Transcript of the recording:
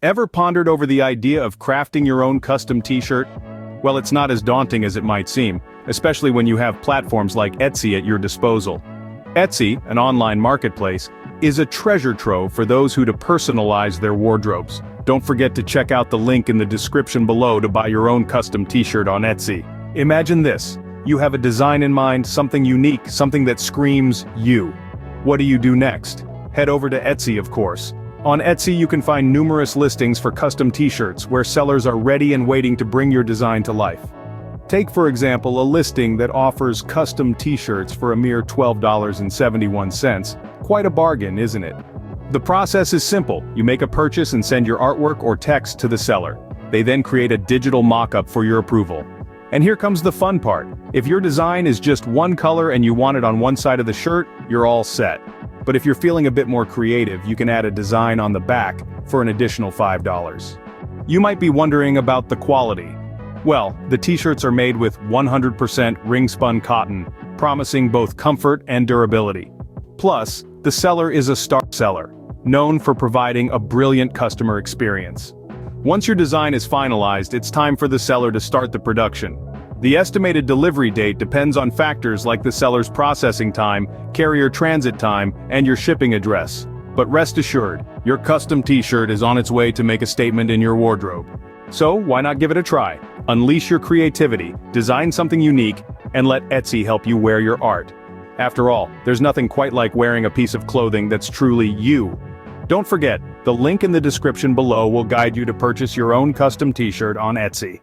Ever pondered over the idea of crafting your own custom t-shirt? Well, it's not as daunting as it might seem, especially when you have platforms like Etsy at your disposal. Etsy, an online marketplace, is a treasure trove for those who to personalize their wardrobes. Don't forget to check out the link in the description below to buy your own custom t-shirt on Etsy. Imagine this. You have a design in mind, something unique, something that screams you. What do you do next? Head over to Etsy, of course. On Etsy you can find numerous listings for custom t-shirts where sellers are ready and waiting to bring your design to life. Take for example a listing that offers custom t-shirts for a mere $12.71. Quite a bargain, isn't it? The process is simple. You make a purchase and send your artwork or text to the seller. They then create a digital mock-up for your approval. And here comes the fun part. If your design is just one color and you want it on one side of the shirt, you're all set. But if you're feeling a bit more creative, you can add a design on the back for an additional $5. You might be wondering about the quality. Well, the t-shirts are made with 100% ring-spun cotton, promising both comfort and durability. Plus, the seller is a star seller, known for providing a brilliant customer experience. Once your design is finalized, it's time for the seller to start the production. The estimated delivery date depends on factors like the seller's processing time, carrier transit time, and your shipping address. But rest assured, your custom t-shirt is on its way to make a statement in your wardrobe. So why not give it a try? Unleash your creativity, design something unique, and let Etsy help you wear your art. After all, there's nothing quite like wearing a piece of clothing that's truly you. Don't forget, the link in the description below will guide you to purchase your own custom t-shirt on Etsy.